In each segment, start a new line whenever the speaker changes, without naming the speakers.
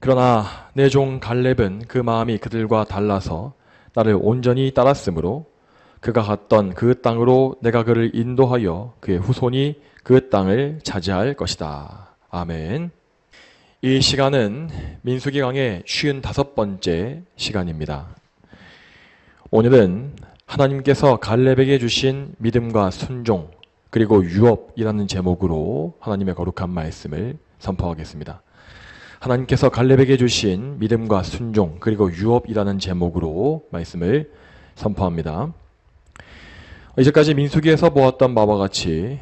그러나 내 종 갈렙은 그 마음이 그들과 달라서 나를 온전히 따랐으므로 그가 갔던 그 땅으로 내가 그를 인도하여 그의 후손이 그 땅을 차지할 것이다. 아멘. 이 시간은 민수기 강의 55번째 시간입니다. 오늘은 하나님께서 갈렙에게 주신 믿음과 순종 그리고 유업이라는 제목으로 하나님의 거룩한 말씀을 선포하겠습니다. 하나님께서 갈렙에게 주신 믿음과 순종 그리고 유업이라는 제목으로 말씀을 선포합니다. 이제까지 민수기에서 보았던 바와 같이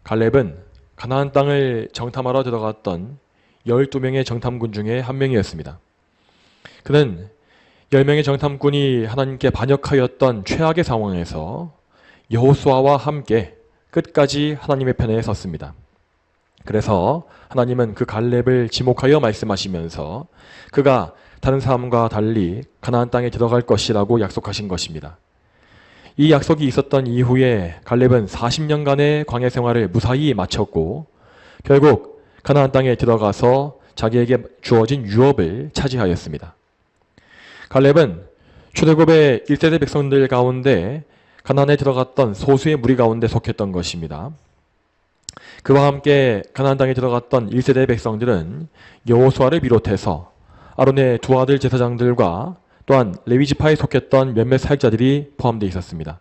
갈렙은 가나안 땅을 정탐하러 들어갔던 12명의 정탐군 중에 한 명이었습니다. 그는 10명의 정탐꾼이 하나님께 반역하였던 최악의 상황에서 여호수아와 함께 끝까지 하나님의 편에 섰습니다. 그래서 하나님은 그 갈렙을 지목하여 말씀하시면서 그가 다른 사람과 달리 가나안 땅에 들어갈 것이라고 약속하신 것입니다. 이 약속이 있었던 이후에 갈렙은 40년간의 광야 생활을 무사히 마쳤고 결국 가나안 땅에 들어가서 자기에게 주어진 유업을 차지하였습니다. 갈렙은 출애굽의 1세대 백성들 가운데 가나안에 들어갔던 소수의 무리 가운데 속했던 것입니다. 그와 함께 가나안 땅에 들어갔던 1세대 백성들은 여호수아를 비롯해서 아론의 두 아들 제사장들과 또한 레위 지파에 속했던 몇몇 사역자들이 포함되어 있었습니다.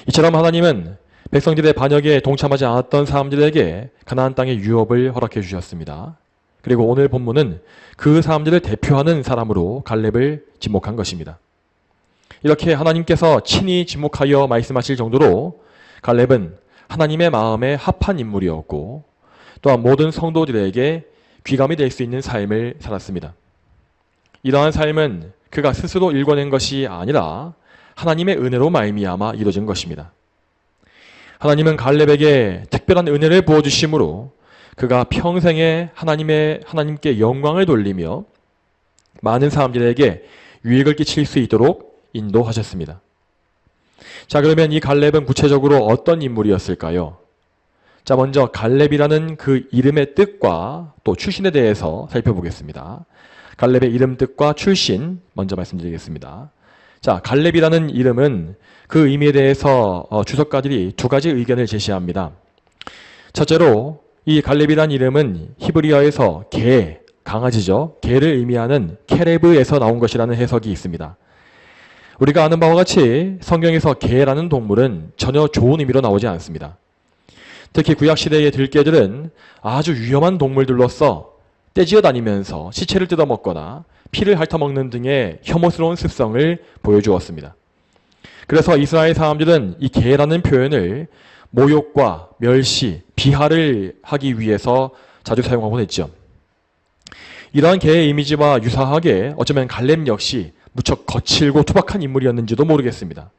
이처럼 하나님은 백성들의 반역에 동참하지 않았던 사람들에게 가나안 땅의 유업을 허락해 주셨습니다. 그리고 오늘 본문은 그 사람들을 대표하는 사람으로 갈렙을 지목한 것입니다. 이렇게 하나님께서 친히 지목하여 말씀하실 정도로 갈렙은 하나님의 마음에 합한 인물이었고 또한 모든 성도들에게 귀감이 될 수 있는 삶을 살았습니다. 이러한 삶은 그가 스스로 일궈낸 것이 아니라 하나님의 은혜로 말미암아 이루어진 것입니다. 하나님은 갈렙에게 특별한 은혜를 부어주심으로 그가 평생에 하나님께 영광을 돌리며 많은 사람들에게 유익을 끼칠 수 있도록 인도하셨습니다. 자, 그러면 이 갈렙은 구체적으로 어떤 인물이었을까요? 자, 먼저 갈렙이라는 그 이름의 뜻과 또 출신에 대해서 살펴보겠습니다. 갈렙의 이름 뜻과 출신 먼저 말씀드리겠습니다. 자, 갈렙이라는 이름은 그 의미에 대해서 주석가들이 두 가지 의견을 제시합니다. 첫째로 이 갈렙이라는 이름은 히브리어에서 개, 강아지죠. 개를 의미하는 케레브에서 나온 것이라는 해석이 있습니다. 우리가 아는 바와 같이 성경에서 개라는 동물은 전혀 좋은 의미로 나오지 않습니다. 특히 구약시대의 들개들은 아주 위험한 동물들로서 떼지어 다니면서 시체를 뜯어먹거나 피를 핥아먹는 등의 혐오스러운 습성을 보여주었습니다. 그래서 이스라엘 사람들은 이 개라는 표현을 모욕과 멸시, 비하를 하기 위해서 자주 사용하곤 했죠. 이러한 개의 이미지와 유사하게 어쩌면 갈렙 역시 무척 거칠고 투박한 인물이었는지도 모르겠습니다.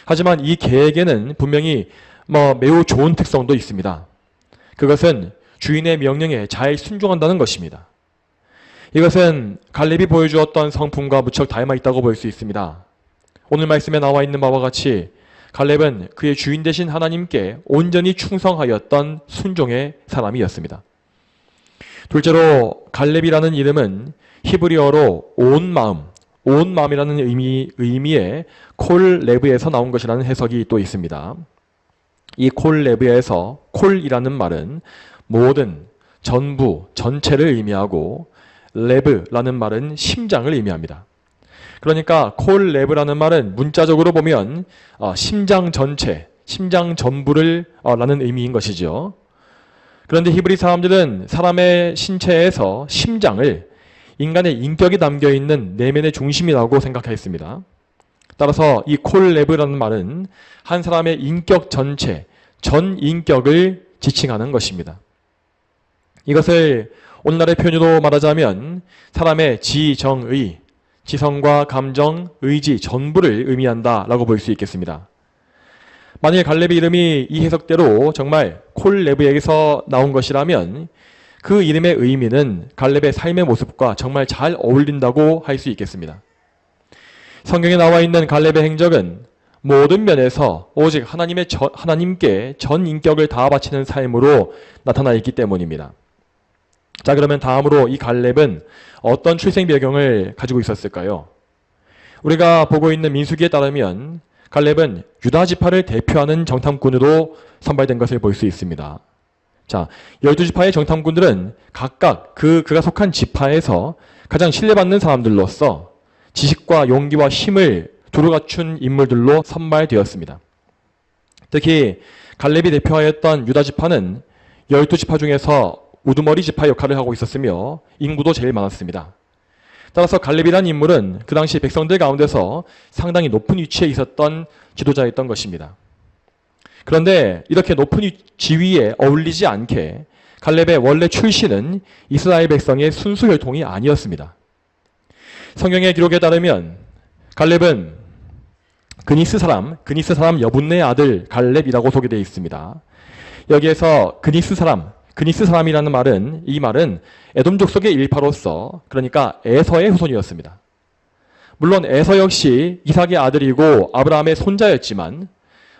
하지만 이 개에게는 분명히 매우 좋은 특성도 있습니다. 그것은 주인의 명령에 잘 순종한다는 것입니다. 이것은 갈렙이 보여주었던 성품과 무척 닮아 있다고 볼 수 있습니다. 오늘 말씀에 나와 있는 바와 같이 갈렙은 그의 주인 되신 하나님께 온전히 충성하였던 순종의 사람이었습니다. 둘째로 갈렙이라는 이름은 히브리어로 온 마음이라는 의미의 콜레브에서 나온 것이라는 해석이 또 있습니다. 이 콜레브에서 콜이라는 말은 모든, 전부, 전체를 의미하고 레브라는 말은 심장을 의미합니다. 그러니까 콜레브라는 말은 문자적으로 보면 심장 전체, 심장 전부를 라는 의미인 것이죠. 그런데 히브리 사람들은 사람의 신체에서 심장을 인간의 인격이 담겨있는 내면의 중심이라고 생각했습니다. 따라서 이 콜레브라는 말은 한 사람의 인격 전체, 전 인격을 지칭하는 것입니다. 이것을 오늘날의 표현으로 말하자면 사람의 지정의, 지성과 감정, 의지 전부를 의미한다라고 볼 수 있겠습니다. 만일 갈렙의 이름이 이 해석대로 정말 콜레브에게서 나온 것이라면 그 이름의 의미는 갈렙의 삶의 모습과 정말 잘 어울린다고 할 수 있겠습니다. 성경에 나와 있는 갈렙의 행적은 모든 면에서 오직 하나님께 전 인격을 다 바치는 삶으로 나타나 있기 때문입니다. 자, 그러면 다음으로 이 갈렙은 어떤 출생 배경을 가지고 있었을까요? 우리가 보고 있는 민수기에 따르면 갈렙은 유다 지파를 대표하는 정탐꾼으로 선발된 것을 볼 수 있습니다. 자, 12지파의 정탐꾼들은 각각 그가 속한 지파에서 가장 신뢰받는 사람들로서 지식과 용기와 힘을 두루 갖춘 인물들로 선발되었습니다. 특히 갈렙이 대표하였던 유다 지파는 12지파 중에서 우두머리 지파 역할을 하고 있었으며 인구도 제일 많았습니다. 따라서 갈렙이라는 인물은 그 당시 백성들 가운데서 상당히 높은 위치에 있었던 지도자였던 것입니다. 그런데 이렇게 높은 지위에 어울리지 않게 갈렙의 원래 출신은 이스라엘 백성의 순수 혈통이 아니었습니다. 성경의 기록에 따르면 갈렙은 그니스 사람 여분네의 아들 갈렙이라고 소개되어 있습니다. 여기에서 그니스 사람이라는 말은, 이 말은 에돔 족속의 일파로서, 그러니까 에서의 후손이었습니다. 물론 에서 역시 이삭의 아들이고 아브라함의 손자였지만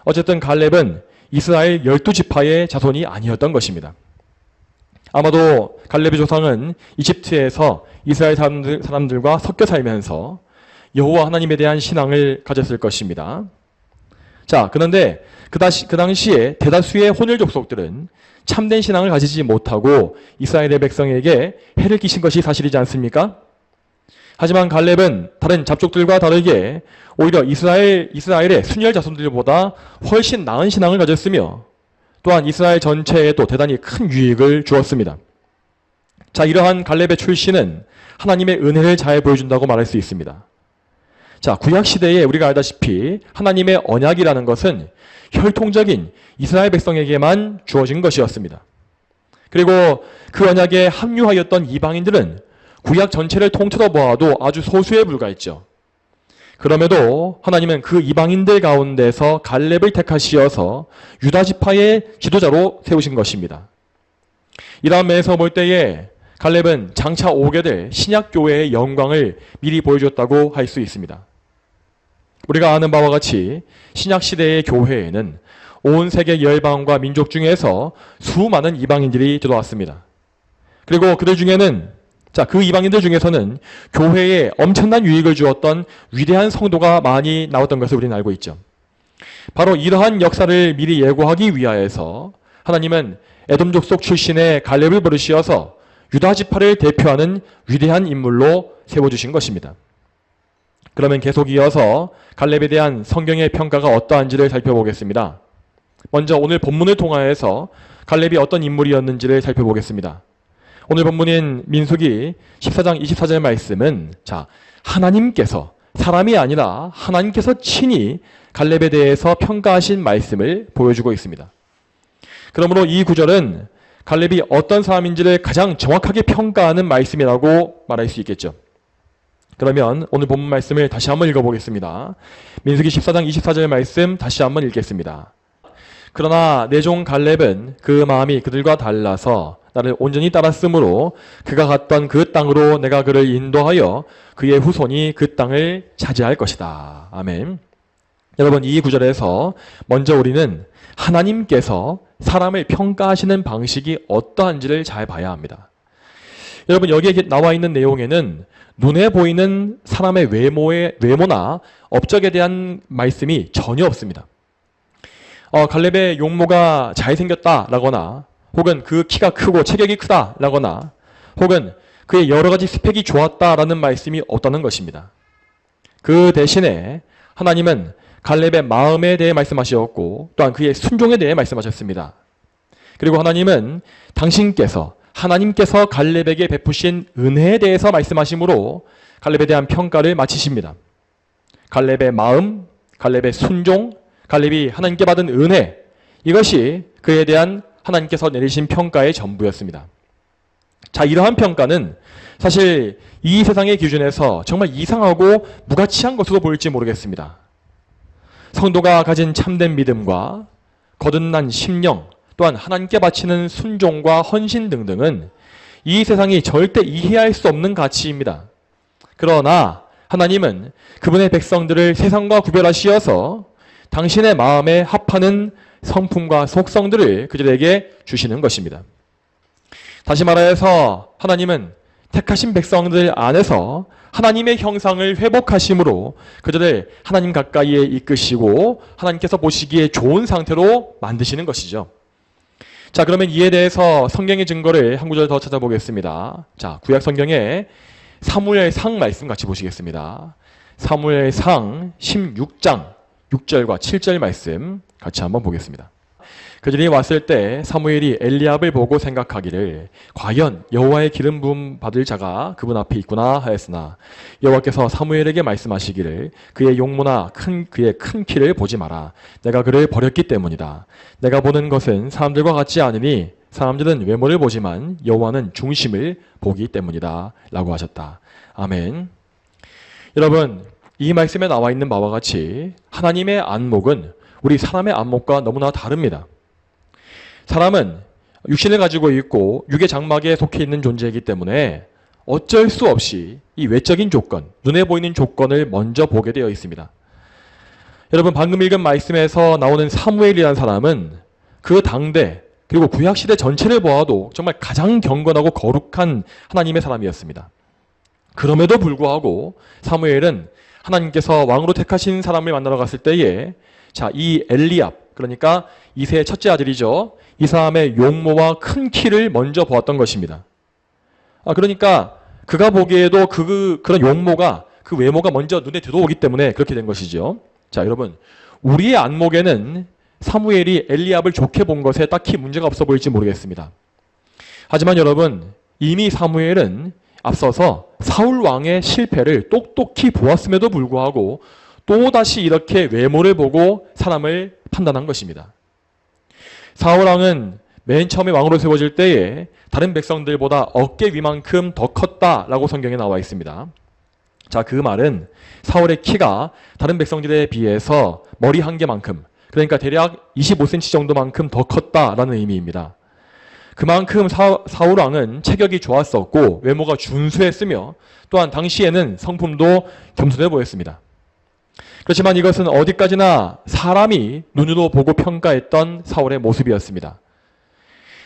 어쨌든 갈렙은 이스라엘 12지파의 자손이 아니었던 것입니다. 아마도 갈렙의 조상은 이집트에서 이스라엘 사람들과 섞여 살면서 여호와 하나님에 대한 신앙을 가졌을 것입니다. 자, 그런데 그 당시에 대다수의 혼혈 족속들은 참된 신앙을 가지지 못하고 이스라엘의 백성에게 해를 끼친 것이 사실이지 않습니까? 하지만 갈렙은 다른 잡족들과 다르게 오히려 이스라엘의 순혈 자손들보다 훨씬 나은 신앙을 가졌으며 또한 이스라엘 전체에도 대단히 큰 유익을 주었습니다. 자, 이러한 갈렙의 출신은 하나님의 은혜를 잘 보여준다고 말할 수 있습니다. 자, 구약시대에 우리가 알다시피 하나님의 언약이라는 것은 혈통적인 이스라엘 백성에게만 주어진 것이었습니다. 그리고 그 언약에 합류하였던 이방인들은 구약 전체를 통틀어 보아도 아주 소수에 불과했죠. 그럼에도 하나님은 그 이방인들 가운데서 갈렙을 택하시어서 유다 지파의 지도자로 세우신 것입니다. 이러한 면에서 볼 때에 갈렙은 장차 오게 될 신약교회의 영광을 미리 보여줬다고 할 수 있습니다. 우리가 아는 바와 같이 신약시대의 교회에는 온 세계 열방과 민족 중에서 수많은 이방인들이 들어왔습니다. 그리고 그들 중에는, 그 이방인들 중에서는 교회에 엄청난 유익을 주었던 위대한 성도가 많이 나왔던 것을 우리는 알고 있죠. 바로 이러한 역사를 미리 예고하기 위하여서 하나님은 에돔 족속 출신의 갈렙을 부르시어서 유다 지파를 대표하는 위대한 인물로 세워주신 것입니다. 그러면 계속 이어서 갈렙에 대한 성경의 평가가 어떠한지를 살펴보겠습니다. 먼저 오늘 본문을 통하여서 갈렙이 어떤 인물이었는지를 살펴보겠습니다. 오늘 본문인 민수기 14장 24절 말씀은 하나님께서, 사람이 아니라 하나님께서 친히 갈렙에 대해서 평가하신 말씀을 보여주고 있습니다. 그러므로 이 구절은 갈렙이 어떤 사람인지를 가장 정확하게 평가하는 말씀이라고 말할 수 있겠죠. 그러면 오늘 본문 말씀을 다시 한번 읽어보겠습니다. 민수기 14장 24절 말씀 다시 한번 읽겠습니다. 그러나 내 종 갈렙은 그 마음이 그들과 달라서 나를 온전히 따랐으므로 그가 갔던 그 땅으로 내가 그를 인도하여 그의 후손이 그 땅을 차지할 것이다. 아멘. 여러분, 이 구절에서 먼저 우리는 하나님께서 사람을 평가하시는 방식이 어떠한지를 잘 봐야 합니다. 여러분, 여기에 나와 있는 내용에는 눈에 보이는 사람의 외모나 업적에 대한 말씀이 전혀 없습니다. 갈렙의 용모가 잘생겼다라거나 혹은 그 키가 크고 체격이 크다라거나 혹은 그의 여러 가지 스펙이 좋았다라는 말씀이 없다는 것입니다. 그 대신에 하나님은 갈렙의 마음에 대해 말씀하셨고 또한 그의 순종에 대해 말씀하셨습니다. 그리고 하나님은 하나님께서 갈렙에게 베푸신 은혜에 대해서 말씀하시므로 갈렙에 대한 평가를 마치십니다. 갈렙의 마음, 갈렙의 순종, 갈렙이 하나님께 받은 은혜, 이것이 그에 대한 하나님께서 내리신 평가의 전부였습니다. 자, 이러한 평가는 사실 이 세상의 기준에서 정말 이상하고 무가치한 것으로 보일지 모르겠습니다. 성도가 가진 참된 믿음과 거듭난 심령, 또한 하나님께 바치는 순종과 헌신 등등은 이 세상이 절대 이해할 수 없는 가치입니다. 그러나 하나님은 그분의 백성들을 세상과 구별하시어서 당신의 마음에 합하는 성품과 속성들을 그들에게 주시는 것입니다. 다시 말해서 하나님은 택하신 백성들 안에서 하나님의 형상을 회복하심으로 그들을 하나님 가까이에 이끄시고 하나님께서 보시기에 좋은 상태로 만드시는 것이죠. 자, 그러면 이에 대해서 성경의 증거를 한 구절 더 찾아보겠습니다. 자, 구약 성경에 사무엘상 말씀 같이 보시겠습니다. 사무엘상 16장 6절과 7절 말씀 같이 한번 보겠습니다. 그들이 왔을 때 사무엘이 엘리압을 보고 생각하기를 과연 여호와의 기름 부음 받을 자가 그분 앞에 있구나 하였으나 여호와께서 사무엘에게 말씀하시기를 그의 용모나 그의 큰 키를 보지 마라. 내가 그를 버렸기 때문이다. 내가 보는 것은 사람들과 같지 않으니 사람들은 외모를 보지만 여호와는 중심을 보기 때문이다 라고 하셨다. 아멘. 여러분, 이 말씀에 나와 있는 바와 같이 하나님의 안목은 우리 사람의 안목과 너무나 다릅니다. 사람은 육신을 가지고 있고 육의 장막에 속해 있는 존재이기 때문에 어쩔 수 없이 이 외적인 조건, 눈에 보이는 조건을 먼저 보게 되어 있습니다. 여러분, 방금 읽은 말씀에서 나오는 사무엘이라는 사람은 그 당대 그리고 구약시대 전체를 보아도 정말 가장 경건하고 거룩한 하나님의 사람이었습니다. 그럼에도 불구하고 사무엘은 하나님께서 왕으로 택하신 사람을 만나러 갔을 때에 자, 이 엘리압, 그러니까 이새의 첫째 아들이죠. 이 사람의 용모와 큰 키를 먼저 보았던 것입니다. 그러니까 그가 보기에도 그런 용모가, 그 외모가 먼저 눈에 들어오기 때문에 그렇게 된 것이죠. 자, 여러분, 우리의 안목에는 사무엘이 엘리압을 좋게 본 것에 딱히 문제가 없어 보일지 모르겠습니다. 하지만 여러분, 이미 사무엘은 앞서서 사울 왕의 실패를 똑똑히 보았음에도 불구하고 또다시 이렇게 외모를 보고 사람을 판단한 것입니다. 사울 왕은 맨 처음에 왕으로 세워질 때에 다른 백성들보다 어깨 위만큼 더 컸다라고 성경에 나와 있습니다. 자, 그 말은 사울의 키가 다른 백성들에 비해서 머리 한 개만큼, 그러니까 대략 25cm 정도만큼 더 컸다라는 의미입니다. 그만큼 사울 왕은 체격이 좋았었고 외모가 준수했으며 또한 당시에는 성품도 겸손해 보였습니다. 그렇지만 이것은 어디까지나 사람이 눈으로 보고 평가했던 사울의 모습이었습니다.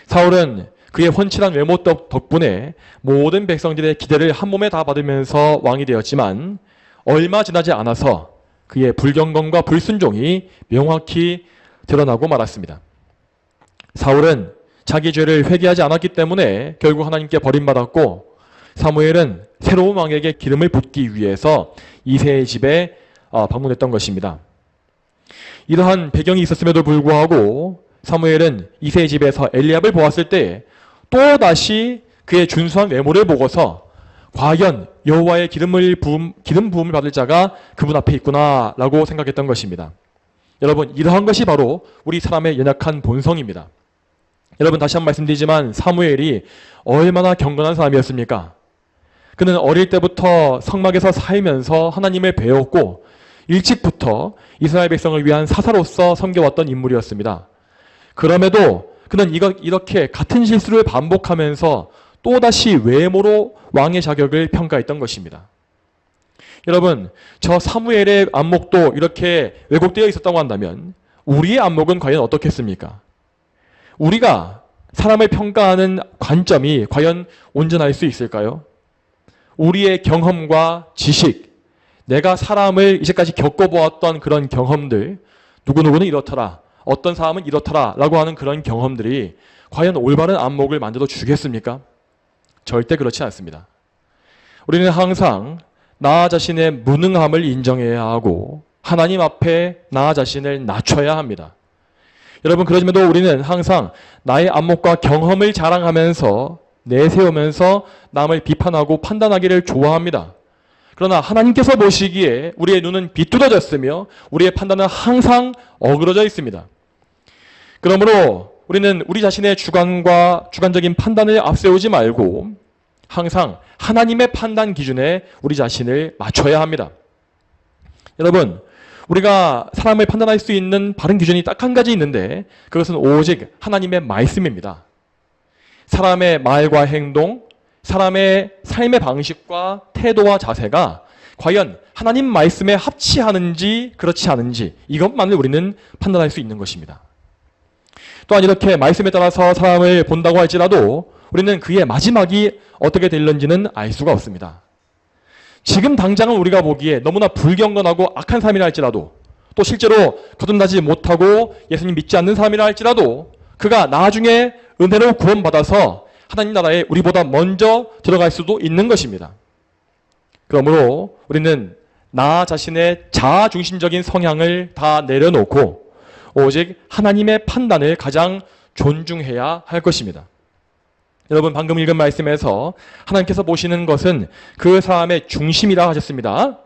사울은 그의 훤칠한 외모 덕분에 모든 백성들의 기대를 한 몸에 다 받으면서 왕이 되었지만 얼마 지나지 않아서 그의 불경건과 불순종이 명확히 드러나고 말았습니다. 사울은 자기 죄를 회개하지 않았기 때문에 결국 하나님께 버림받았고 사무엘은 새로운 왕에게 기름을 붓기 위해서 이새의 집에 방문했던 것입니다. 이러한 배경이 있었음에도 불구하고 사무엘은 이새의 집에서 엘리압을 보았을 때 또다시 그의 준수한 외모를 보고서 과연 여호와의 기름 부음을 받을 자가 그분 앞에 있구나 라고 생각했던 것입니다. 여러분, 이러한 것이 바로 우리 사람의 연약한 본성입니다. 여러분, 다시 한번 말씀드리지만 사무엘이 얼마나 경건한 사람이었습니까? 그는 어릴 때부터 성막에서 살면서 하나님을 배웠고 일찍부터 이스라엘 백성을 위한 사사로서 섬겨왔던 인물이었습니다. 그럼에도 그는 이렇게 같은 실수를 반복하면서 또다시 외모로 왕의 자격을 평가했던 것입니다. 여러분, 저 사무엘의 안목도 이렇게 왜곡되어 있었다고 한다면 우리의 안목은 과연 어떻겠습니까? 우리가 사람을 평가하는 관점이 과연 온전할 수 있을까요? 우리의 경험과 지식, 내가 사람을 이제까지 겪어보았던 그런 경험들, 누구누구는 이렇더라, 어떤 사람은 이렇더라 라고 하는 그런 경험들이 과연 올바른 안목을 만들어 주겠습니까? 절대 그렇지 않습니다. 우리는 항상 나 자신의 무능함을 인정해야 하고 하나님 앞에 나 자신을 낮춰야 합니다. 여러분, 그러지만도 우리는 항상 나의 안목과 경험을 자랑하면서 내세우면서 남을 비판하고 판단하기를 좋아합니다. 그러나 하나님께서 보시기에 우리의 눈은 비뚤어졌으며 우리의 판단은 항상 어그러져 있습니다. 그러므로 우리는 우리 자신의 주관적인 판단을 앞세우지 말고 항상 하나님의 판단 기준에 우리 자신을 맞춰야 합니다. 여러분, 우리가 사람을 판단할 수 있는 바른 기준이 딱 한 가지 있는데 그것은 오직 하나님의 말씀입니다. 사람의 말과 행동, 사람의 삶의 방식과 태도와 자세가 과연 하나님 말씀에 합치하는지 그렇지 않은지 이것만을 우리는 판단할 수 있는 것입니다. 또한 이렇게 말씀에 따라서 사람을 본다고 할지라도 우리는 그의 마지막이 어떻게 될는지는 알 수가 없습니다. 지금 당장은 우리가 보기에 너무나 불경건하고 악한 삶이라 할지라도, 또 실제로 거듭나지 못하고 예수님 믿지 않는 사람이라 할지라도 그가 나중에 은혜로 구원받아서 하나님 나라에 우리보다 먼저 들어갈 수도 있는 것입니다. 그러므로 우리는 나 자신의 자아중심적인 성향을 다 내려놓고 오직 하나님의 판단을 가장 존중해야 할 것입니다. 여러분, 방금 읽은 말씀에서 하나님께서 보시는 것은 그 사람의 중심이라 하셨습니다.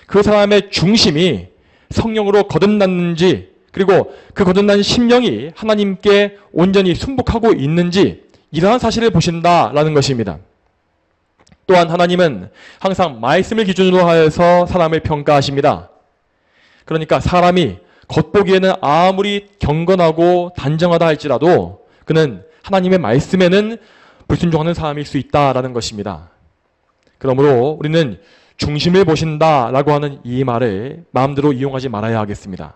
그 사람의 중심이 성령으로 거듭났는지, 그리고 그 거듭난 심령이 하나님께 온전히 순복하고 있는지, 이러한 사실을 보신다라는 것입니다. 또한 하나님은 항상 말씀을 기준으로 하여서 사람을 평가하십니다. 그러니까 사람이 겉보기에는 아무리 경건하고 단정하다 할지라도 그는 하나님의 말씀에는 불순종하는 사람일 수 있다라는 것입니다. 그러므로 우리는 중심을 보신다라고 하는 이 말을 마음대로 이용하지 말아야 하겠습니다.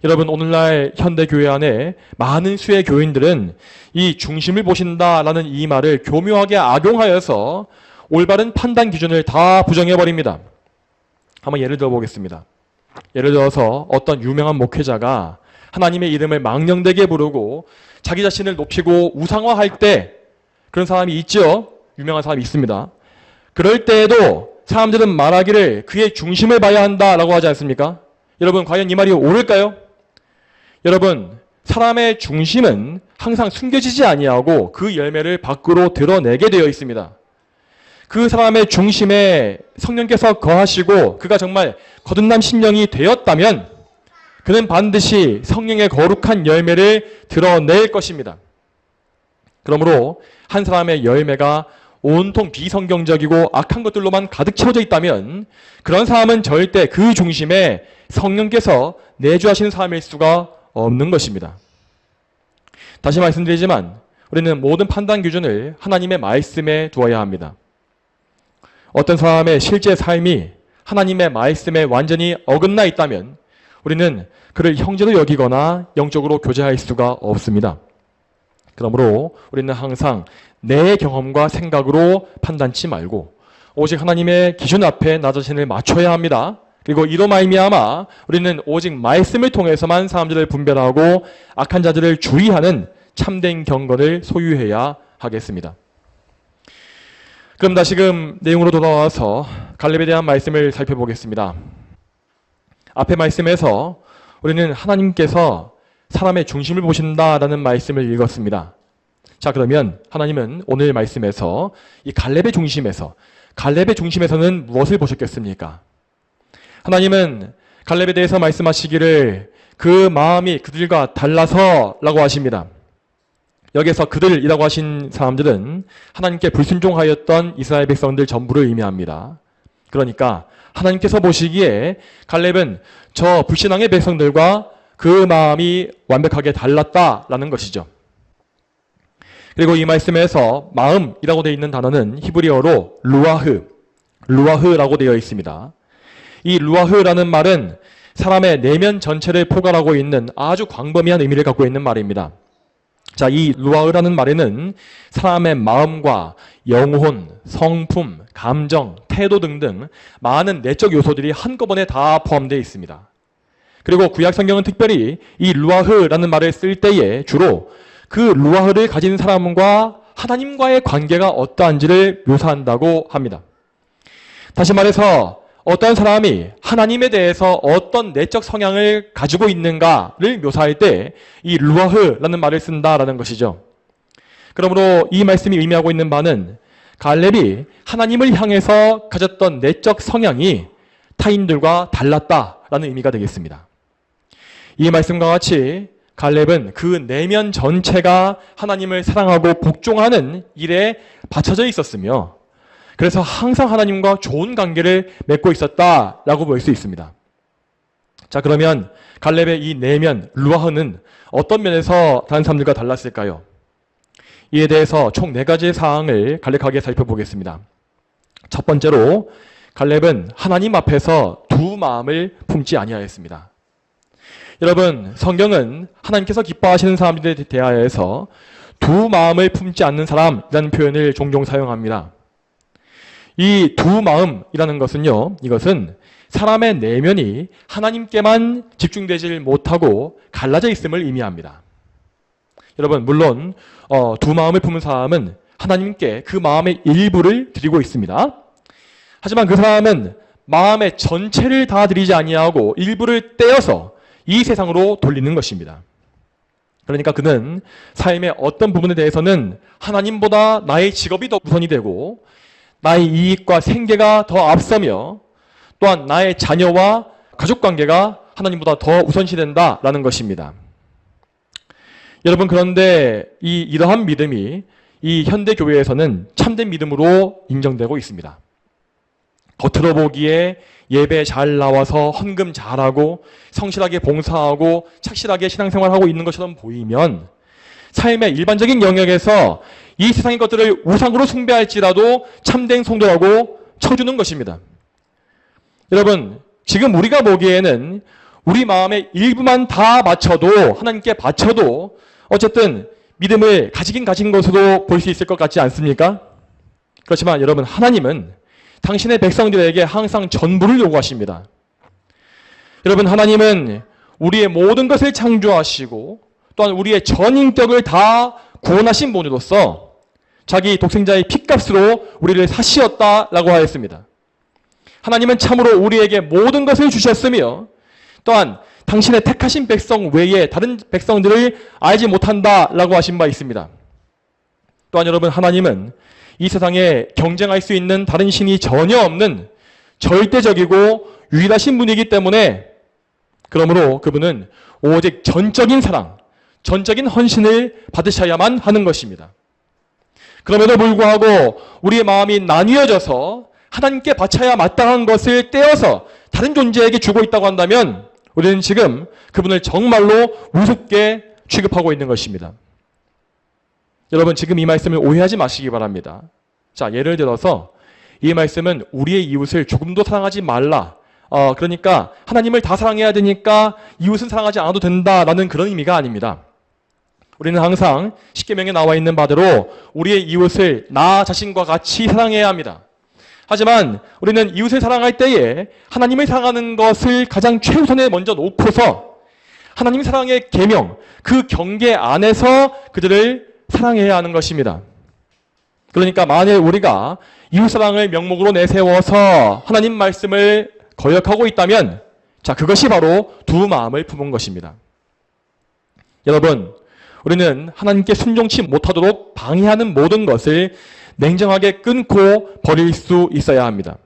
여러분, 오늘날 현대교회 안에 많은 수의 교인들은 이 중심을 보신다라는 이 말을 교묘하게 악용하여서 올바른 판단 기준을 다 부정해버립니다. 한번 예를 들어 보겠습니다. 예를 들어서 어떤 유명한 목회자가 하나님의 이름을 망령되게 부르고 자기 자신을 높이고 우상화할 때, 그런 사람이 있죠. 유명한 사람이 있습니다. 그럴 때에도 사람들은 말하기를 그의 중심을 봐야 한다라고 하지 않습니까? 여러분, 과연 이 말이 옳을까요? 여러분, 사람의 중심은 항상 숨겨지지 아니하고 그 열매를 밖으로 드러내게 되어 있습니다. 그 사람의 중심에 성령께서 거하시고 그가 정말 거듭난 심령이 되었다면 그는 반드시 성령의 거룩한 열매를 드러낼 것입니다. 그러므로 한 사람의 열매가 온통 비성경적이고 악한 것들로만 가득 채워져 있다면 그런 사람은 절대 그 중심에 성령께서 내주하시는 사람일 수가 없는 것입니다. 다시 말씀드리지만 우리는 모든 판단 기준을 하나님의 말씀에 두어야 합니다. 어떤 사람의 실제 삶이 하나님의 말씀에 완전히 어긋나 있다면 우리는 그를 형제로 여기거나 영적으로 교제할 수가 없습니다. 그러므로 우리는 항상 내 경험과 생각으로 판단치 말고 오직 하나님의 기준 앞에 나 자신을 맞춰야 합니다. 그리고 이로 말미암아 우리는 오직 말씀을 통해서만 사람들을 분별하고 악한 자들을 주의하는 참된 경건을 소유해야 하겠습니다. 그럼 다시금 내용으로 돌아와서 갈렙에 대한 말씀을 살펴보겠습니다. 앞의 말씀에서 우리는 하나님께서 사람의 중심을 보신다라는 말씀을 읽었습니다. 자, 그러면 하나님은 오늘 말씀에서 이 갈렙의 중심에서는 무엇을 보셨겠습니까? 하나님은 갈렙에 대해서 말씀하시기를 그 마음이 그들과 달라서 라고 하십니다. 여기서 그들이라고 하신 사람들은 하나님께 불순종하였던 이스라엘 백성들 전부를 의미합니다. 그러니까 하나님께서 보시기에 갈렙은 저 불신앙의 백성들과 그 마음이 완벽하게 달랐다라는 것이죠. 그리고 이 말씀에서 마음이라고 되어 있는 단어는 히브리어로 루아흐라고 되어 있습니다. 이 루아흐라는 말은 사람의 내면 전체를 포괄하고 있는 아주 광범위한 의미를 갖고 있는 말입니다. 자, 이 루아흐라는 말에는 사람의 마음과 영혼, 성품, 감정, 태도 등등 많은 내적 요소들이 한꺼번에 다 포함되어 있습니다. 그리고 구약 성경은 특별히 이 루아흐라는 말을 쓸 때에 주로 그 루아흐를 가진 사람과 하나님과의 관계가 어떠한지를 묘사한다고 합니다. 다시 말해서 어떤 사람이 하나님에 대해서 어떤 내적 성향을 가지고 있는가를 묘사할 때 이 루아흐라는 말을 쓴다라는 것이죠. 그러므로 이 말씀이 의미하고 있는 바는 갈렙이 하나님을 향해서 가졌던 내적 성향이 타인들과 달랐다라는 의미가 되겠습니다. 이 말씀과 같이 갈렙은 그 내면 전체가 하나님을 사랑하고 복종하는 일에 바쳐져 있었으며 그래서 항상 하나님과 좋은 관계를 맺고 있었다라고 볼 수 있습니다. 자, 그러면 갈렙의 이 내면 루아흐는 어떤 면에서 다른 사람들과 달랐을까요? 이에 대해서 총 4가지의 사항을 간략하게 살펴보겠습니다. 첫 번째로 갈렙은 하나님 앞에서 두 마음을 품지 아니하였습니다. 여러분, 성경은 하나님께서 기뻐하시는 사람들에 대하여서 두 마음을 품지 않는 사람이라는 표현을 종종 사용합니다. 이 두 마음이라는 것은요, 이것은 사람의 내면이 하나님께만 집중되질 못하고 갈라져 있음을 의미합니다. 여러분, 물론 두 마음을 품은 사람은 하나님께 그 마음의 일부를 드리고 있습니다. 하지만 그 사람은 마음의 전체를 다 드리지 아니하고 일부를 떼어서 이 세상으로 돌리는 것입니다. 그러니까 그는 삶의 어떤 부분에 대해서는 하나님보다 나의 직업이 더 우선이 되고 나의 이익과 생계가 더 앞서며 또한 나의 자녀와 가족관계가 하나님보다 더 우선시된다라는 것입니다. 여러분, 그런데 이러한 믿음이 이 현대교회에서는 참된 믿음으로 인정되고 있습니다. 겉으로 보기에 예배 잘 나와서 헌금 잘하고 성실하게 봉사하고 착실하게 신앙생활하고 있는 것처럼 보이면 삶의 일반적인 영역에서 이 세상의 것들을 우상으로 숭배할지라도 참된 성도라고 쳐주는 것입니다. 여러분, 지금 우리가 보기에는 우리 마음의 일부만 다 맞춰도, 하나님께 바쳐도 어쨌든 믿음을 가진 것으로 볼 수 있을 것 같지 않습니까? 그렇지만 여러분, 하나님은 당신의 백성들에게 항상 전부를 요구하십니다. 여러분, 하나님은 우리의 모든 것을 창조하시고 또한 우리의 전 인격을 다 구원하신 분으로서 자기 독생자의 핏값으로 우리를 사시었다라고 하였습니다. 하나님은 참으로 우리에게 모든 것을 주셨으며 또한 당신의 택하신 백성 외에 다른 백성들을 알지 못한다라고 하신 바 있습니다. 또한 여러분, 하나님은 이 세상에 경쟁할 수 있는 다른 신이 전혀 없는 절대적이고 유일하신 분이기 때문에 그러므로 그분은 오직 전적인 사랑, 전적인 헌신을 받으셔야만 하는 것입니다. 그럼에도 불구하고 우리의 마음이 나뉘어져서 하나님께 바쳐야 마땅한 것을 떼어서 다른 존재에게 주고 있다고 한다면 우리는 지금 그분을 정말로 우습게 취급하고 있는 것입니다. 여러분, 지금 이 말씀을 오해하지 마시기 바랍니다. 자, 예를 들어서 이 말씀은 우리의 이웃을 조금도 사랑하지 말라. 그러니까 하나님을 다 사랑해야 되니까 이웃은 사랑하지 않아도 된다라는 그런 의미가 아닙니다. 우리는 항상 십계명에 나와 있는 바대로 우리의 이웃을 나 자신과 같이 사랑해야 합니다. 하지만 우리는 이웃을 사랑할 때에 하나님을 사랑하는 것을 가장 최우선에 먼저 놓고서 하나님 사랑의 계명, 그 경계 안에서 그들을 사랑해야 하는 것입니다. 그러니까 만일 우리가 이웃사랑을 명목으로 내세워서 하나님 말씀을 거역하고 있다면 자, 그것이 바로 두 마음을 품은 것입니다. 여러분, 우리는 하나님께 순종치 못하도록 방해하는 모든 것을 냉정하게 끊고 버릴 수 있어야 합니다.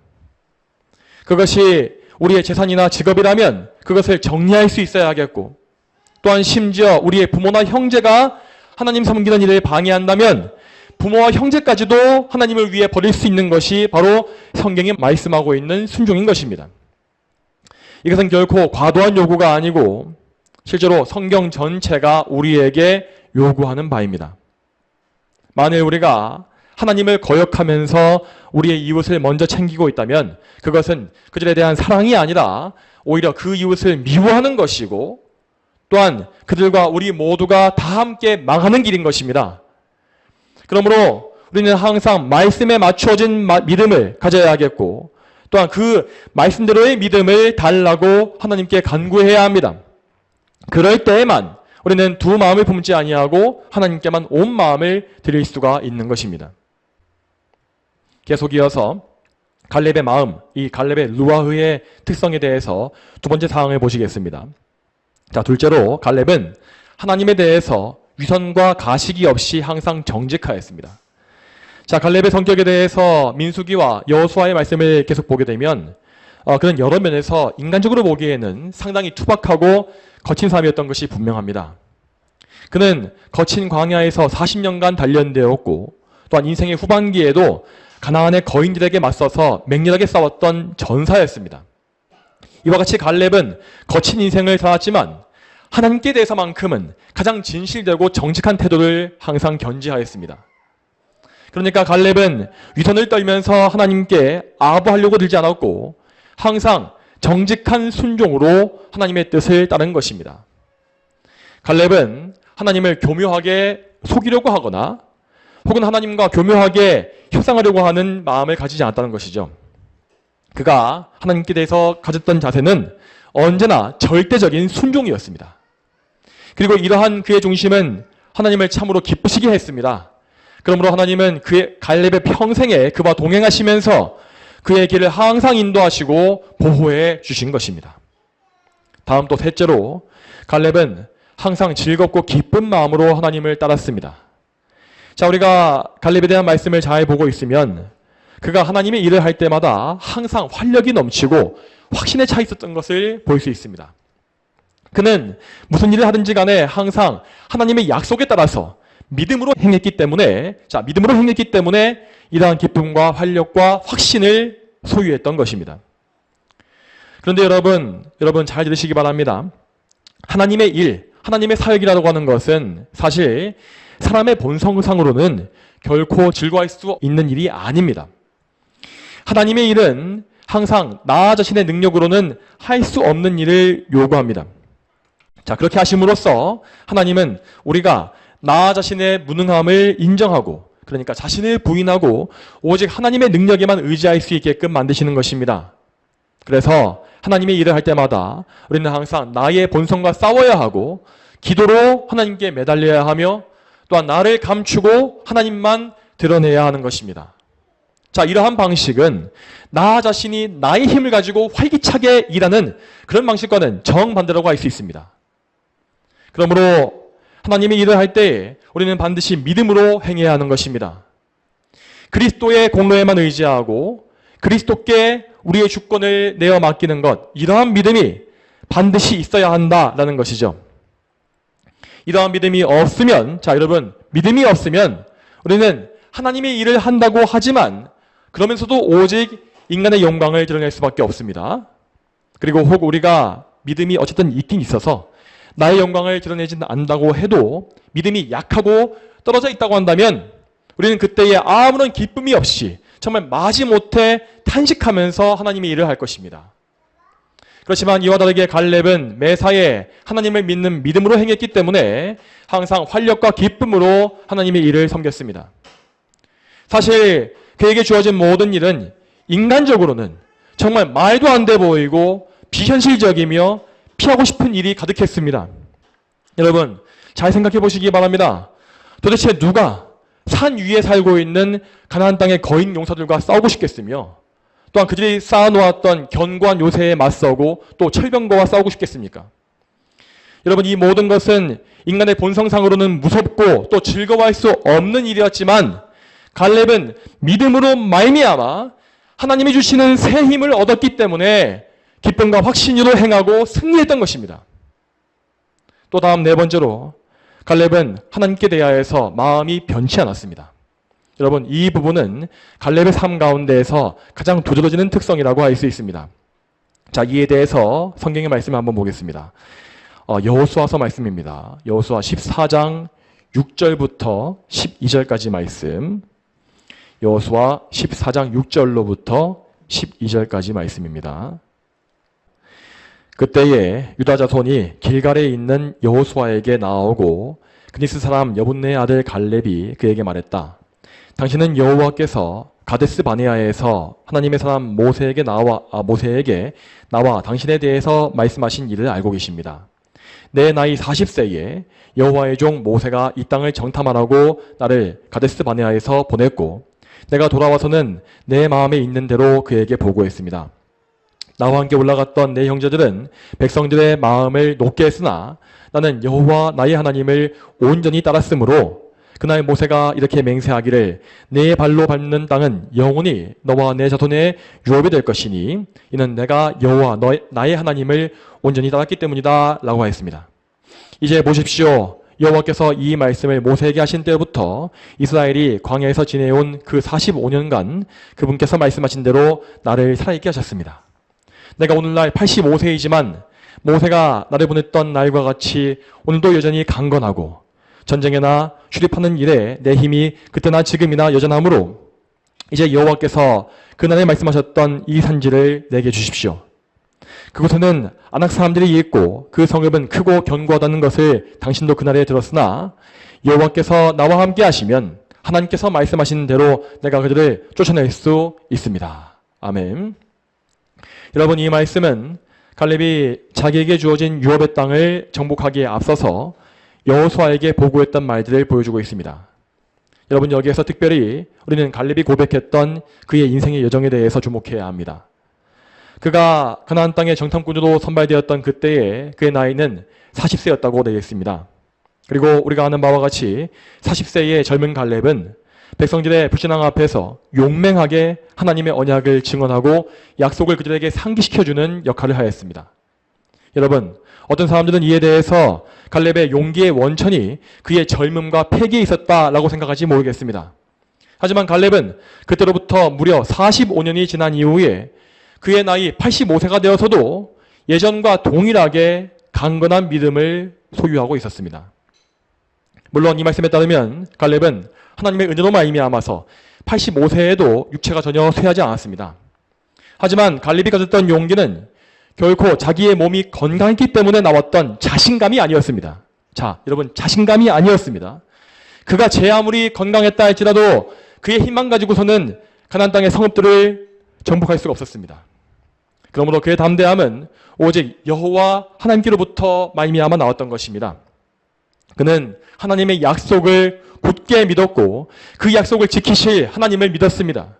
그것이 우리의 재산이나 직업이라면 그것을 정리할 수 있어야 하겠고 또한 심지어 우리의 부모나 형제가 하나님 섬기는 일을 방해한다면 부모와 형제까지도 하나님을 위해 버릴 수 있는 것이 바로 성경이 말씀하고 있는 순종인 것입니다. 이것은 결코 과도한 요구가 아니고 실제로 성경 전체가 우리에게 요구하는 바입니다. 만일 우리가 하나님을 거역하면서 우리의 이웃을 먼저 챙기고 있다면 그것은 그들에 대한 사랑이 아니라 오히려 그 이웃을 미워하는 것이고 또한 그들과 우리 모두가 다 함께 망하는 길인 것입니다. 그러므로 우리는 항상 말씀에 맞춰진 믿음을 가져야 하겠고 또한 그 말씀대로의 믿음을 달라고 하나님께 간구해야 합니다. 그럴 때에만 우리는 두 마음을 품지 아니하고 하나님께만 온 마음을 드릴 수가 있는 것입니다. 계속 이어서 갈렙의 마음, 이 갈렙의 루아흐의 특성에 대해서 두 번째 사항을 보시겠습니다. 자, 둘째로 갈렙은 하나님에 대해서 위선과 가식이 없이 항상 정직하였습니다. 자, 갈렙의 성격에 대해서 민수기와 여호수아의 말씀을 계속 보게 되면 그는 여러 면에서 인간적으로 보기에는 상당히 투박하고 거친 사람이었던 것이 분명합니다. 그는 거친 광야에서 40년간 단련되었고 또한 인생의 후반기에도 가나안의 거인들에게 맞서서 맹렬하게 싸웠던 전사였습니다. 이와 같이 갈렙은 거친 인생을 살았지만 하나님께 대해서만큼은 가장 진실되고 정직한 태도를 항상 견지하였습니다. 그러니까 갈렙은 위선을 떨면서 하나님께 아부하려고 들지 않았고 항상 정직한 순종으로 하나님의 뜻을 따른 것입니다. 갈렙은 하나님을 교묘하게 속이려고 하거나 혹은 하나님과 교묘하게 협상하려고 하는 마음을 가지지 않았다는 것이죠. 그가 하나님께 대해서 가졌던 자세는 언제나 절대적인 순종이었습니다. 그리고 이러한 그의 중심은 하나님을 참으로 기쁘시게 했습니다. 그러므로 하나님은 그의 갈렙의 평생에 그와 동행하시면서 그의 길을 항상 인도하시고 보호해 주신 것입니다. 다음 또 셋째로 갈렙은 항상 즐겁고 기쁜 마음으로 하나님을 따랐습니다. 자, 우리가 갈렙에 대한 말씀을 잘 보고 있으면 그가 하나님의 일을 할 때마다 항상 활력이 넘치고 확신에 차 있었던 것을 볼 수 있습니다. 그는 무슨 일을 하든지 간에 항상 하나님의 약속에 따라서 믿음으로 행했기 때문에 이러한 기쁨과 활력과 확신을 소유했던 것입니다. 그런데 여러분 잘 들으시기 바랍니다. 하나님의 일, 하나님의 사역이라고 하는 것은 사실 사람의 본성상으로는 결코 즐거워할 수 있는 일이 아닙니다. 하나님의 일은 항상 나 자신의 능력으로는 할 수 없는 일을 요구합니다. 자, 그렇게 하심으로써 하나님은 우리가 나 자신의 무능함을 인정하고, 그러니까 자신을 부인하고 오직 하나님의 능력에만 의지할 수 있게끔 만드시는 것입니다. 그래서 하나님의 일을 할 때마다 우리는 항상 나의 본성과 싸워야 하고 기도로 하나님께 매달려야 하며 또한 나를 감추고 하나님만 드러내야 하는 것입니다. 자, 이러한 방식은 나 자신이 나의 힘을 가지고 활기차게 일하는 그런 방식과는 정반대라고 할 수 있습니다. 그러므로 하나님의 일을 할 때 우리는 반드시 믿음으로 행해야 하는 것입니다. 그리스도의 공로에만 의지하고 그리스도께 우리의 주권을 내어 맡기는 것, 이러한 믿음이 반드시 있어야 한다라는 것이죠. 이러한 믿음이 없으면, 자 여러분, 믿음이 없으면 우리는 하나님의 일을 한다고 하지만 그러면서도 오직 인간의 영광을 드러낼 수밖에 없습니다. 그리고 혹 우리가 믿음이 어쨌든 있긴 있어서 나의 영광을 드러내지는 않는다고 해도 믿음이 약하고 떨어져 있다고 한다면 우리는 그때에 아무런 기쁨이 없이 정말 마지못해 탄식하면서 하나님의 일을 할 것입니다. 그렇지만 이와 다르게 갈렙은 매사에 하나님을 믿는 믿음으로 행했기 때문에 항상 활력과 기쁨으로 하나님의 일을 섬겼습니다. 사실 그에게 주어진 모든 일은 인간적으로는 정말 말도 안 돼 보이고 비현실적이며 피하고 싶은 일이 가득했습니다. 여러분, 잘 생각해 보시기 바랍니다. 도대체 누가 산 위에 살고 있는 가나안 땅의 거인 용사들과 싸우고 싶겠으며 또한 그들이 쌓아놓았던 견고한 요새에 맞서고 또 철병거와 싸우고 싶겠습니까? 여러분, 이 모든 것은 인간의 본성상으로는 무섭고 또 즐거워할 수 없는 일이었지만 갈렙은 믿음으로 말미암아 하나님이 주시는 새 힘을 얻었기 때문에 기쁨과 확신으로 행하고 승리했던 것입니다. 또 다음 네 번째로 갈렙은 하나님께 대하여서 마음이 변치 않았습니다. 여러분, 이 부분은 갈렙의 삶 가운데에서 가장 두드러지는 특성이라고 할 수 있습니다. 자, 이에 대해서 성경의 말씀을 한번 보겠습니다. 여호수아서 말씀입니다. 여호수아 14장 6절부터 12절까지 말씀. 여호수아 14장 6절로부터 12절까지 말씀입니다. 그때에 유다 자손이 길갈에 있는 여호수아에게 나아오고 그니스 사람 여분네의 아들 갈렙이 그에게 말했다. 당신은 여호와께서 가데스 바네아에서 하나님의 사람 모세에게 나와 당신에 대해서 말씀하신 일을 알고 계십니다. 내 나이 40세에 여호와의 종 모세가 이 땅을 정탐하라고 나를 가데스 바네아에서 보냈고 내가 돌아와서는 내 마음에 있는 대로 그에게 보고했습니다. 나와 함께 올라갔던 내 형제들은 백성들의 마음을 높게 했으나 나는 여호와 나의 하나님을 온전히 따랐으므로 그날 모세가 이렇게 맹세하기를 내 발로 밟는 땅은 영원히 너와 내 자손의 유업이 될 것이니 이는 내가 여호와 나의 하나님을 온전히 따랐기 때문이다 라고 하였습니다. 이제 보십시오. 여호와께서 이 말씀을 모세에게 하신 때부터 이스라엘이 광야에서 지내온 그 45년간 그분께서 말씀하신 대로 나를 살아있게 하셨습니다. 내가 오늘날 85세이지만 모세가 나를 보냈던 날과 같이 오늘도 여전히 강건하고 전쟁에나 출입하는 일에 내 힘이 그때나 지금이나 여전하므로 이제 여호와께서 그날에 말씀하셨던 이 산지를 내게 주십시오. 그곳에는 아낙 사람들이 있고 그 성읍은 크고 견고하다는 것을 당신도 그날에 들었으나 여호와께서 나와 함께 하시면 하나님께서 말씀하신 대로 내가 그들을 쫓아낼 수 있습니다. 아멘. 여러분, 이 말씀은 갈렙이 자기에게 주어진 유업의 땅을 정복하기에 앞서서 여호수아에게 보고했던 말들을 보여주고 있습니다. 여러분, 여기에서 특별히 우리는 갈렙이 고백했던 그의 인생의 여정에 대해서 주목해야 합니다. 그가 가나안 땅의 정탐꾼으로 선발되었던 그때에 그의 나이는 40세였다고 되어 있습니다. 그리고 우리가 아는 바와 같이 40세의 젊은 갈렙은 백성들의 불신앙 앞에서 용맹하게 하나님의 언약을 증언하고 약속을 그들에게 상기시켜주는 역할을 하였습니다. 여러분, 어떤 사람들은 이에 대해서 갈렙의 용기의 원천이 그의 젊음과 패기에 있었다라고 생각하지 모르겠습니다. 하지만 갈렙은 그때로부터 무려 45년이 지난 이후에 그의 나이 85세가 되어서도 예전과 동일하게 강건한 믿음을 소유하고 있었습니다. 물론 이 말씀에 따르면 갈렙은 하나님의 은혜로 말미암아서 85세에도 육체가 전혀 쇠하지 않았습니다. 하지만 갈렙이 가졌던 용기는 결코 자기의 몸이 건강했기 때문에 나왔던 자신감이 아니었습니다. 자, 여러분, 자신감이 아니었습니다. 그가 제 아무리 건강했다 할지라도 그의 힘만 가지고서는 가나안 땅의 성읍들을 정복할 수가 없었습니다. 그러므로 그의 담대함은 오직 여호와 하나님께로부터 말미암아 나왔던 것입니다. 그는 하나님의 약속을 굳게 믿었고 그 약속을 지키실 하나님을 믿었습니다.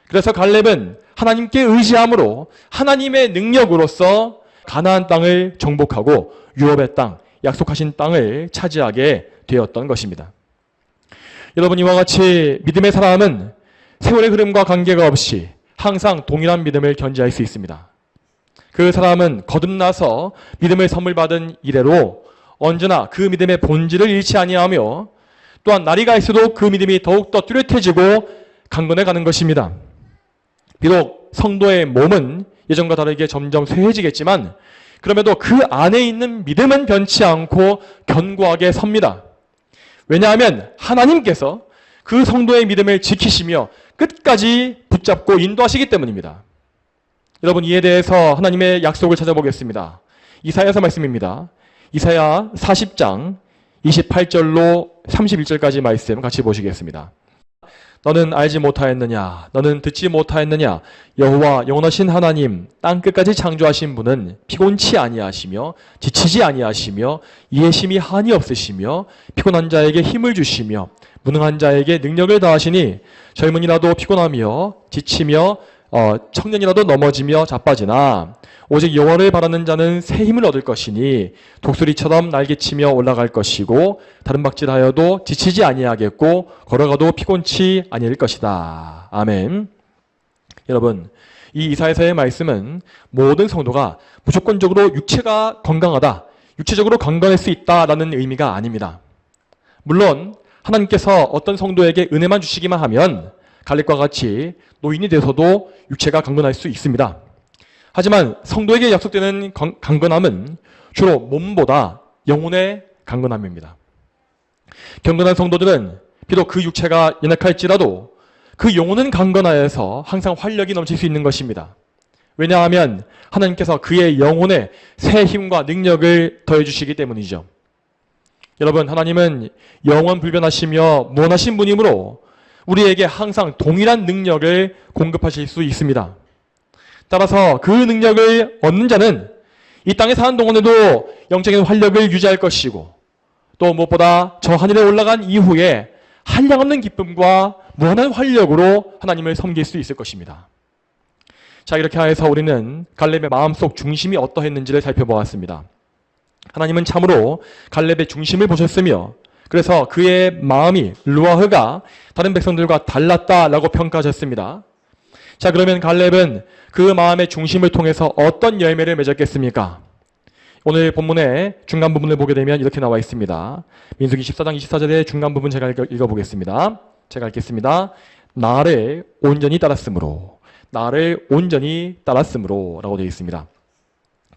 그래서 갈렙은 하나님께 의지함으로 하나님의 능력으로서 가나안 땅을 정복하고 유업의 땅, 약속하신 땅을 차지하게 되었던 것입니다. 여러분, 이와 같이 믿음의 사람은 세월의 흐름과 관계가 없이 항상 동일한 믿음을 견지할 수 있습니다. 그 사람은 거듭나서 믿음을 선물 받은 이래로 언제나 그 믿음의 본질을 잃지 아니하며 또한 날이 갈수록 그 믿음이 더욱더 뚜렷해지고 강건해 가는 것입니다. 비록 성도의 몸은 예전과 다르게 점점 쇠해지겠지만 그럼에도 그 안에 있는 믿음은 변치 않고 견고하게 섭니다. 왜냐하면 하나님께서 그 성도의 믿음을 지키시며 끝까지 붙잡고 인도하시기 때문입니다. 여러분, 이에 대해서 하나님의 약속을 찾아보겠습니다. 이사야서 말씀입니다. 이사야 40장 28절로 31절까지 말씀 같이 보시겠습니다. 너는 알지 못하였느냐? 너는 듣지 못하였느냐? 여호와 영원하신 하나님 땅 끝까지 창조하신 분은 피곤치 아니하시며 지치지 아니하시며 이해심이 한이 없으시며 피곤한 자에게 힘을 주시며 무능한 자에게 능력을 다하시니 젊은이라도 피곤하며 지치며 청년이라도 넘어지며 자빠지나 오직 여호와를 바라는 자는 새 힘을 얻을 것이니 독수리처럼 날개치며 올라갈 것이고 다른 박질하여도 지치지 아니하겠고 걸어가도 피곤치 아니할 것이다. 아멘. 여러분, 이 이사야서의 말씀은 모든 성도가 무조건적으로 육체가 건강하다, 육체적으로 건강할 수 있다라는 의미가 아닙니다. 물론 하나님께서 어떤 성도에게 은혜만 주시기만 하면 갈렙과 같이 노인이 돼서도 육체가 강건할 수 있습니다. 하지만 성도에게 약속되는 강건함은 주로 몸보다 영혼의 강건함입니다. 경건한 성도들은 비록 그 육체가 연약할지라도 그 영혼은 강건하여서 항상 활력이 넘칠 수 있는 것입니다. 왜냐하면 하나님께서 그의 영혼에 새 힘과 능력을 더해주시기 때문이죠. 여러분, 하나님은 영원 불변하시며 무한하신 분이므로 우리에게 항상 동일한 능력을 공급하실 수 있습니다. 따라서 그 능력을 얻는 자는 이 땅에 사는 동안에도 영적인 활력을 유지할 것이고 또 무엇보다 저 하늘에 올라간 이후에 한량없는 기쁨과 무한한 활력으로 하나님을 섬길 수 있을 것입니다. 자, 이렇게 해서 우리는 갈렙의 마음속 중심이 어떠했는지를 살펴보았습니다. 하나님은 참으로 갈렙의 중심을 보셨으며 그래서 그의 마음이 루아흐가 다른 백성들과 달랐다라고 평가하셨습니다. 자, 그러면 갈렙은 그 마음의 중심을 통해서 어떤 열매를 맺었겠습니까? 오늘 본문의 중간 부분을 보게 되면 이렇게 나와 있습니다. 민수기 14장 24절의 중간 부분 제가 읽어보겠습니다. 제가 읽겠습니다. 나를 온전히 따랐으므로, 나를 온전히 따랐으므로 라고 되어 있습니다.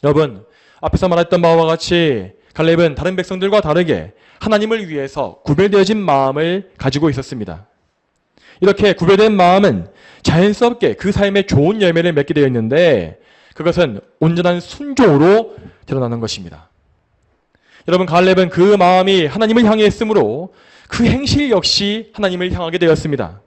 여러분, 앞에서 말했던 바와 같이 갈렙은 다른 백성들과 다르게 하나님을 위해서 구별되어진 마음을 가지고 있었습니다. 이렇게 구별된 마음은 자연스럽게 그 삶에 좋은 열매를 맺게 되어 있는데 그것은 온전한 순종으로 드러나는 것입니다. 여러분, 갈렙은 그 마음이 하나님을 향해 했으므로 그 행실 역시 하나님을 향하게 되었습니다.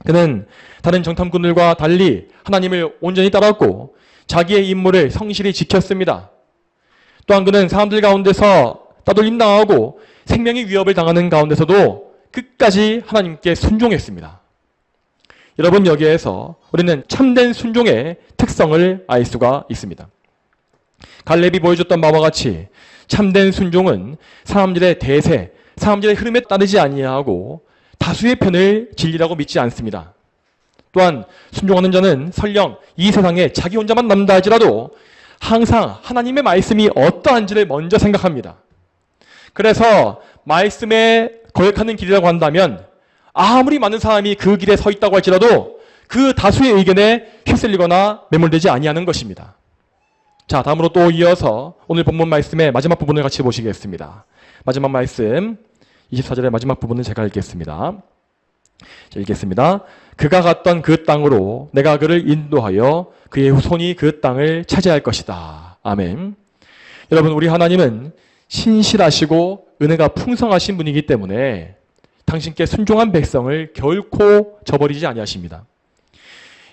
그는 다른 정탐꾼들과 달리 하나님을 온전히 따랐고 자기의 임무를 성실히 지켰습니다. 또한 그는 사람들 가운데서 따돌림 당하고 생명의 위협을 당하는 가운데서도 끝까지 하나님께 순종했습니다. 여러분, 여기에서 우리는 참된 순종의 특성을 알 수가 있습니다. 갈렙이 보여줬던 바와 같이 참된 순종은 사람들의 대세, 사람들의 흐름에 따르지 아니하고 다수의 편을 진리라고 믿지 않습니다. 또한 순종하는 자는 설령 이 세상에 자기 혼자만 남다 할지라도 항상 하나님의 말씀이 어떠한지를 먼저 생각합니다. 그래서 말씀에 거역하는 길이라고 한다면 아무리 많은 사람이 그 길에 서 있다고 할지라도 그 다수의 의견에 휩쓸리거나 매몰되지 아니하는 것입니다. 자, 다음으로 또 이어서 오늘 본문 말씀의 마지막 부분을 같이 보시겠습니다. 마지막 말씀 24절의 마지막 부분은 제가 읽겠습니다. 자, 읽겠습니다. 그가 갔던 그 땅으로 내가 그를 인도하여 그의 후손이 그 땅을 차지할 것이다. 아멘. 여러분, 우리 하나님은 신실하시고 은혜가 풍성하신 분이기 때문에 당신께 순종한 백성을 결코 저버리지 아니하십니다.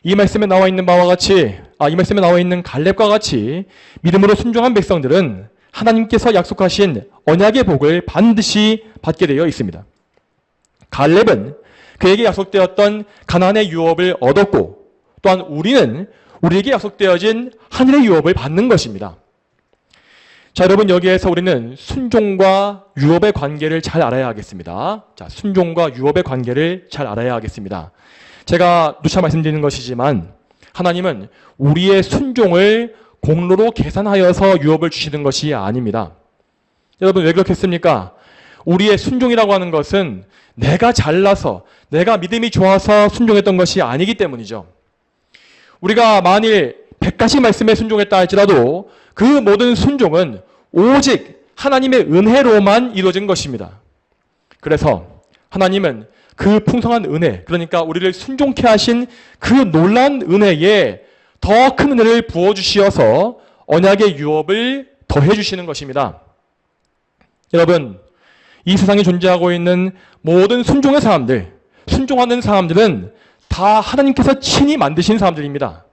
이 말씀에 나와 있는 바와 같이, 이 말씀에 나와 있는 갈렙과 같이 믿음으로 순종한 백성들은 하나님께서 약속하신 언약의 복을 반드시 받게 되어 있습니다. 갈렙은 그에게 약속되었던 가나안의 유업을 얻었고, 또한 우리는 우리에게 약속되어진 하늘의 유업을 받는 것입니다. 자, 여러분, 여기에서 우리는 순종과 유업의 관계를 잘 알아야 하겠습니다. 자, 순종과 유업의 관계를 잘 알아야 하겠습니다. 제가 누차 말씀드리는 것이지만 하나님은 우리의 순종을 공로로 계산하여서 유업을 주시는 것이 아닙니다. 여러분, 왜 그렇겠습니까? 우리의 순종이라고 하는 것은 내가 잘나서, 내가 믿음이 좋아서 순종했던 것이 아니기 때문이죠. 우리가 만일 100가지 말씀에 순종했다 할지라도 그 모든 순종은 오직 하나님의 은혜로만 이루어진 것입니다. 그래서 하나님은 그 풍성한 은혜, 그러니까 우리를 순종케 하신 그 놀라운 은혜에 더 큰 은혜를 부어주시어서 언약의 유업을 더해주시는 것입니다. 여러분, 이 세상에 존재하고 있는 모든 순종의 사람들, 순종하는 사람들은 다 하나님께서 친히 만드신 사람들입니다.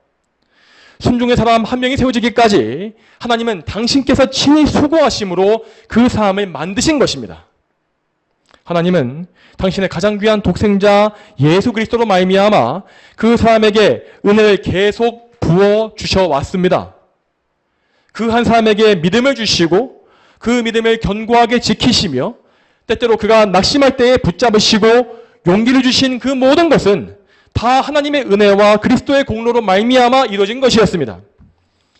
순종의 사람 한 명이 세워지기까지 하나님은 당신께서 친히 수고하심으로 그 사람을 만드신 것입니다. 하나님은 당신의 가장 귀한 독생자 예수 그리스도로 말미암아 그 사람에게 은혜를 계속 부어 주셔 왔습니다. 그 한 사람에게 믿음을 주시고 그 믿음을 견고하게 지키시며 때때로 그가 낙심할 때에 붙잡으시고 용기를 주신 그 모든 것은 다 하나님의 은혜와 그리스도의 공로로 말미암아 이루어진 것이었습니다.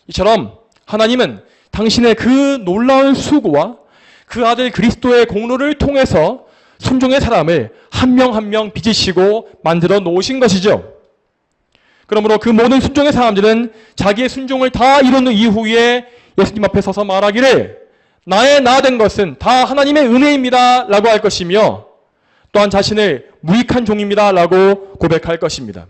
이처럼 하나님은 당신의 그 놀라운 수고와 그 아들 그리스도의 공로를 통해서 순종의 사람을 한 명 한 명 빚으시고 만들어 놓으신 것이죠. 그러므로 그 모든 순종의 사람들은 자기의 순종을 다 이룬 이후에 예수님 앞에 서서 말하기를 나의 나 된 것은 다 하나님의 은혜입니다 라고 할 것이며, 또한 자신을 무익한 종입니다 라고 고백할 것입니다.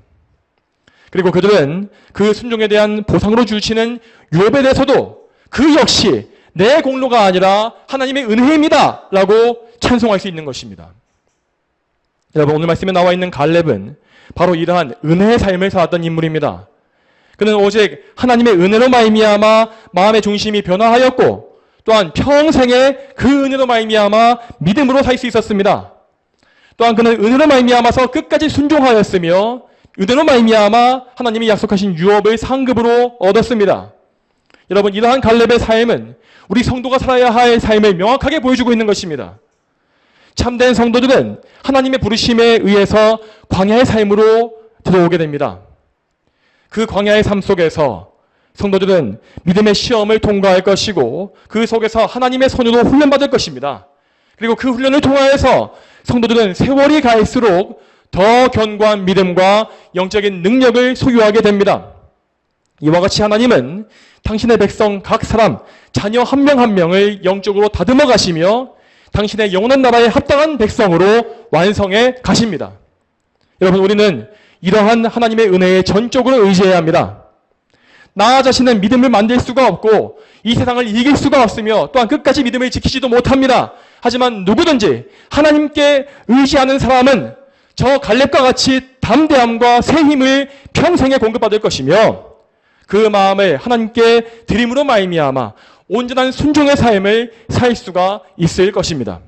그리고 그들은 그 순종에 대한 보상으로 주시는 유업에 대해서도 그 역시 내 공로가 아니라 하나님의 은혜입니다 라고 찬송할 수 있는 것입니다. 여러분, 오늘 말씀에 나와 있는 갈렙은 바로 이러한 은혜의 삶을 살았던 인물입니다. 그는 오직 하나님의 은혜로 말미암아 마음의 중심이 변화하였고, 또한 평생에 그 은혜로 말미암아 믿음으로 살 수 있었습니다. 또한 그는 은혜로 말미암아서 끝까지 순종하였으며 은혜로 말미암아 하나님이 약속하신 유업을 상급으로 얻었습니다. 여러분, 이러한 갈렙의 삶은 우리 성도가 살아야 할 삶을 명확하게 보여주고 있는 것입니다. 참된 성도들은 하나님의 부르심에 의해서 광야의 삶으로 들어오게 됩니다. 그 광야의 삶 속에서 성도들은 믿음의 시험을 통과할 것이고 그 속에서 하나님의 선유로 훈련받을 것입니다. 그리고 그 훈련을 통하여서 성도들은 세월이 갈수록 더 견고한 믿음과 영적인 능력을 소유하게 됩니다. 이와 같이 하나님은 당신의 백성 각 사람, 자녀 한 명 한 명을 영적으로 다듬어 가시며 당신의 영원한 나라에 합당한 백성으로 완성해 가십니다. 여러분, 우리는 이러한 하나님의 은혜에 전적으로 의지해야 합니다. 나 자신은 믿음을 만들 수가 없고 이 세상을 이길 수가 없으며 또한 끝까지 믿음을 지키지도 못합니다. 하지만 누구든지 하나님께 의지하는 사람은 저 갈렙과 같이 담대함과 새 힘을 평생에 공급받을 것이며 그 마음을 하나님께 드림으로 말미암아 온전한 순종의 삶을 살 수가 있을 것입니다.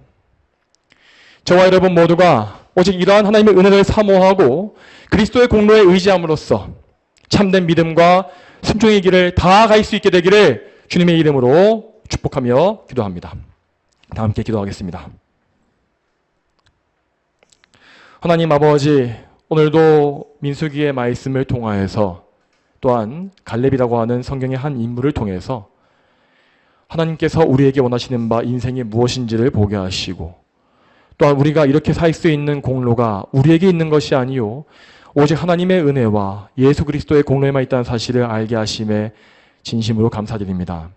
저와 여러분 모두가 오직 이러한 하나님의 은혜를 사모하고 그리스도의 공로에 의지함으로써 참된 믿음과 순종의 길을 다 갈 수 있게 되기를 주님의 이름으로 축복하며 기도합니다. 다 함께 기도하겠습니다. 하나님 아버지, 오늘도 민수기의 말씀을 통하여서 또한 갈렙이라고 하는 성경의 한 인물을 통해서 하나님께서 우리에게 원하시는 바 인생이 무엇인지를 보게 하시고 또한 우리가 이렇게 살 수 있는 공로가 우리에게 있는 것이 아니요 오직 하나님의 은혜와 예수 그리스도의 공로에만 있다는 사실을 알게 하심에 진심으로 감사드립니다.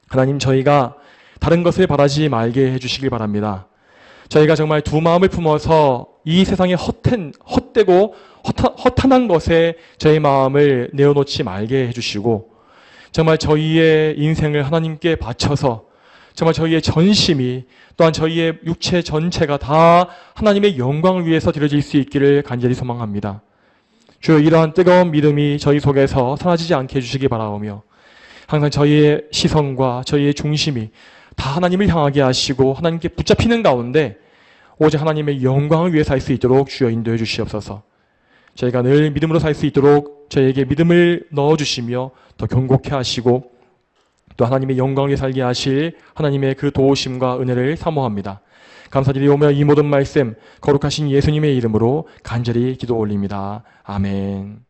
하나님, 저희가 다른 것을 바라지 말게 해주시길 바랍니다. 저희가 정말 두 마음을 품어서 이 세상의 헛되고 허탄한 것에 저희 마음을 내어놓지 말게 해주시고 정말 저희의 인생을 하나님께 바쳐서 정말 저희의 전심이 또한 저희의 육체 전체가 다 하나님의 영광을 위해서 드려질 수 있기를 간절히 소망합니다. 주여, 이러한 뜨거운 믿음이 저희 속에서 사라지지 않게 해주시기 바라오며 항상 저희의 시선과 저희의 중심이 다 하나님을 향하게 하시고 하나님께 붙잡히는 가운데 오직 하나님의 영광을 위해 살 수 있도록 주여 인도해 주시옵소서. 저희가 늘 믿음으로 살 수 있도록 저희에게 믿음을 넣어주시며 더 견고케 하시고 또 하나님의 영광을 위해 살게 하실 하나님의 그 도우심과 은혜를 사모합니다. 감사드리오며 이 모든 말씀 거룩하신 예수님의 이름으로 간절히 기도 올립니다. 아멘.